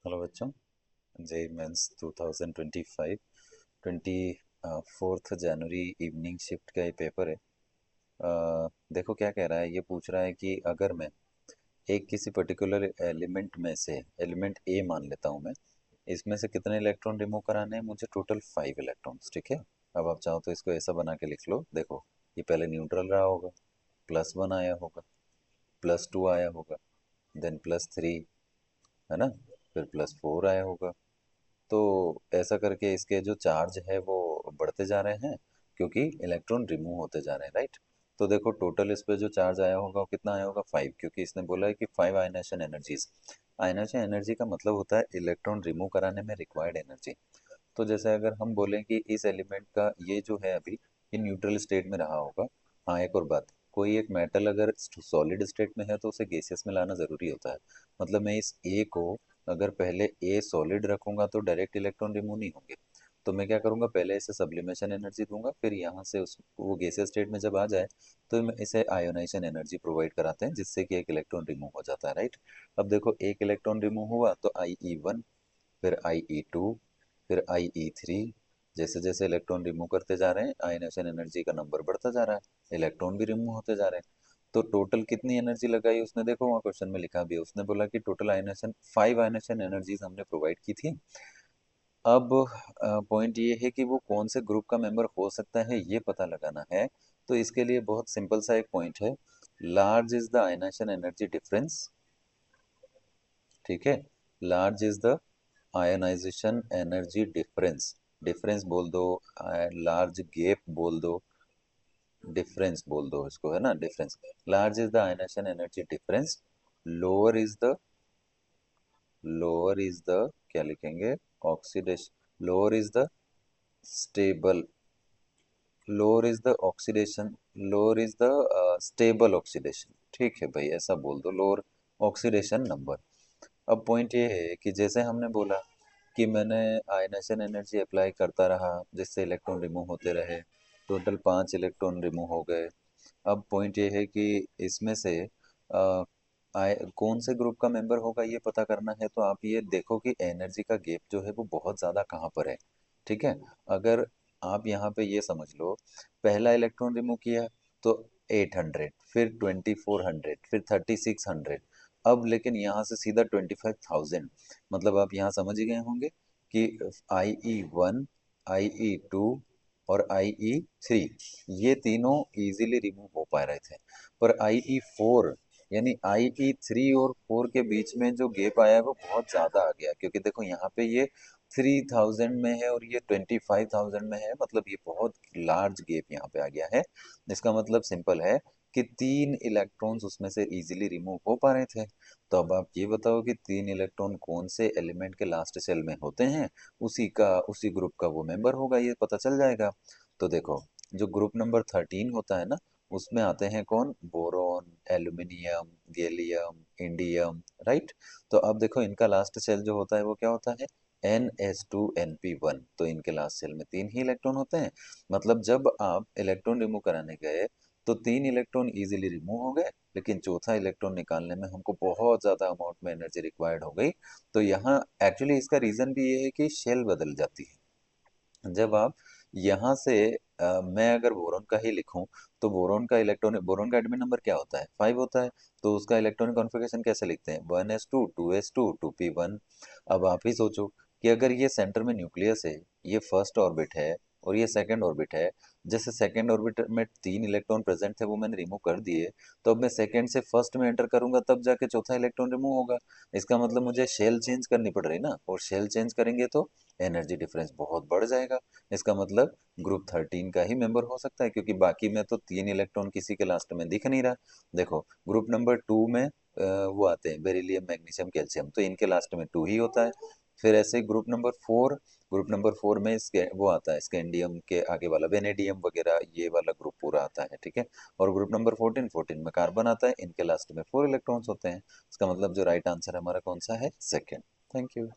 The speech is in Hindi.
हेलो बच्चों, जेई मेंस 2025 24 जनवरी इवनिंग शिफ्ट का ये पेपर है। देखो क्या कह रहा है, ये पूछ रहा है कि अगर मैं एक किसी पर्टिकुलर एलिमेंट में से एलिमेंट ए मान लेता हूँ मैं, इसमें से कितने इलेक्ट्रॉन रिमूव कराने हैं मुझे? Total 5 electrons. ठीक है। अब आप चाहो तो इसको ऐसा बना के लिख लो। देखो, ये पहले न्यूट्रल रहा होगा, +1 आया होगा, +2 आया होगा, देन +3, है ना, फिर +4 आया होगा। तो ऐसा करके इसके जो चार्ज है वो बढ़ते जा रहे हैं, क्योंकि इलेक्ट्रॉन रिमूव होते जा रहे हैं, राइट। तो देखो टोटल इस पे जो चार्ज आया होगा वो कितना आया होगा? 5, क्योंकि इसने बोला है कि 5 आयनाइजेशन एनर्जीज। आयनाइजेशन एनर्जी का मतलब होता है इलेक्ट्रॉन रिमूव कराने में रिक्वायर्ड एनर्जी। तो जैसे अगर हम बोलें कि इस एलिमेंट का ये जो है अभी, ये न्यूट्रल स्टेट में रहा होगा। हाँ, एक और बात, कोई एक मेटल अगर सॉलिड स्टेट में है तो उसे गैसियस में लाना ज़रूरी होता है। मतलब मैं इस ए को अगर पहले ए सॉलिड रखूंगा तो डायरेक्ट इलेक्ट्रॉन रिमूव नहीं होंगे। तो मैं क्या करूंगा, पहले इसे सब्लिमेशन एनर्जी दूंगा, फिर यहाँ से उस वो गैसियस स्टेट में जब आ जाए तो मैं इसे आयोनाइजेशन एनर्जी प्रोवाइड कराते हैं, जिससे कि एक इलेक्ट्रॉन रिमूव हो जाता है, राइट। अब देखो, एक इलेक्ट्रॉन रिमूव हुआ तो IE1, फिर IE2, फिर IE3। जैसे जैसे इलेक्ट्रॉन रिमूव करते जा रहे हैं आयनाइजेशन एनर्जी का नंबर बढ़ता जा रहा है, इलेक्ट्रॉन भी रिमूव होते जा रहे हैं। तो टोटल कितनी एनर्जी लगाई उसने? देखो वहाँ क्वेश्चन में लिखा भी है, उसने बोला कि टोटल आयनाइजेशन 5 आयनाइजेशन एनर्जीज हमने प्रोवाइड की थी। अब पॉइंट ये है कि वो कौन से ग्रुप का मेंबर हो सकता है, ये पता लगाना है। तो इसके लिए बहुत सिंपल सा एक पॉइंट है, large is the ionisation energy difference. ठीक है, large is the ionisation energy difference. Difference बोल दो, लार्ज गैप बोल दो, डिफरेंस बोल दो इसको, है ना, difference. Large is the ionisation energy difference. Lower is the, lower is the, क्या लिखेंगे, oxidation. Lower is the stable, lower is the oxidation, lower is the stable oxidation. ठीक है भाई, ऐसा बोल दो, लोअर ऑक्सीडेशन नंबर। अब पॉइंट ये है कि जैसे हमने बोला कि मैंने आयनाइजेशन एनर्जी अप्लाई करता रहा जिससे इलेक्ट्रॉन रिमूव होते रहे, टोटल 5 इलेक्ट्रॉन रिमूव हो गए। अब पॉइंट ये है कि इसमें से कौन से ग्रुप का मेंबर होगा ये पता करना है। तो आप ये देखो कि एनर्जी का गैप जो है वो बहुत ज़्यादा कहाँ पर है। ठीक है। अगर आप यहाँ पे ये समझ लो, पहला इलेक्ट्रॉन रिमूव किया तो 800, फिर 2400, फिर 3600, अब लेकिन यहाँ से सीधा 25,000। मतलब आप यहाँ समझ ही गए होंगे कि IE1, IE2 और IE3, ये तीनों इजीली रिमूव हो पा रहे थे। पर IE4 यानी IE3 और 4 के बीच में जो गैप आया है वो बहुत ज़्यादा आ गया, क्योंकि देखो यहाँ पे ये 3000 में है और ये 25,000 में है, मतलब ये बहुत लार्ज गैप यहाँ पे आ गया है। इसका मतलब सिंपल है कि 3 इलेक्ट्रॉन्स उसमें से इजीली रिमूव हो पा रहे थे। तो अब आप ये बताओ कि 3 इलेक्ट्रॉन कौन से एलिमेंट के लास्ट शेल में होते हैं, उसी ग्रुप का वो मेंबर होगा, ये पता चल जाएगा। तो देखो, जो ग्रुप नंबर 13 होता है ना, उसमें आते हैं कौन? Boron, aluminium, gallium, indium, right. तो अब देखो इनका लास्ट शेल जो होता है वो क्या होता है? NH2NP1। तो इनके लास्ट शेल में 3 ही इलेक्ट्रॉन होते हैं। मतलब जब आप इलेक्ट्रॉन रिमूव कराने गए तो 3 इलेक्ट्रॉन इजीली रिमूव हो गए, लेकिन चौथा इलेक्ट्रॉन निकालने में हमको बहुत ज़्यादा अमाउंट में एनर्जी रिक्वायर्ड हो गई। तो यहाँ एक्चुअली इसका रीज़न भी ये है कि शेल बदल जाती है। जब आप यहाँ से मैं अगर बोरॉन का ही लिखूं तो बोरॉन का एटॉमिक नंबर क्या होता है? 5 होता है। तो उसका इलेक्ट्रॉनिक कॉन्फ़िगरेशन कैसे लिखते हैं? 1s2 2s2 2p1। अब आप ही सोचो कि अगर ये सेंटर में न्यूक्लियस है, ये फर्स्ट ऑर्बिट है और ये सेकंड ऑर्बिट है। जैसे सेकंड ऑर्बिट में 3 इलेक्ट्रॉन प्रेजेंट थे वो मैंने रिमूव कर दिए, तो अब मैं सेकंड से फर्स्ट में एंटर करूंगा तब जाके चौथा इलेक्ट्रॉन रिमूव होगा। इसका मतलब मुझे शेल चेंज करनी पड़ रही ना, और शेल चेंज करेंगे तो एनर्जी डिफरेंस बहुत बढ़ जाएगा। इसका मतलब ग्रुप 13 का ही मेंबर हो सकता है, क्योंकि बाकी में तो 3 इलेक्ट्रॉन किसी के लास्ट में दिख नहीं रहा। देखो ग्रुप नंबर 2 में वो आते हैं बेरिलियम, मैग्नीशियम, कैल्शियम, तो इनके लास्ट में 2 ही होता है। फिर ऐसे ग्रुप नंबर 4 में इसके वो आता है, स्कैंडियम के आगे वाला वेनेडियम वगैरह, ये वाला ग्रुप पूरा आता है, ठीक है। और ग्रुप नंबर 14 में कार्बन आता है, इनके लास्ट में 4 इलेक्ट्रॉन्स होते हैं। इसका मतलब जो राइट आंसर हमारा कौन सा है? सेकेंड। Thank you.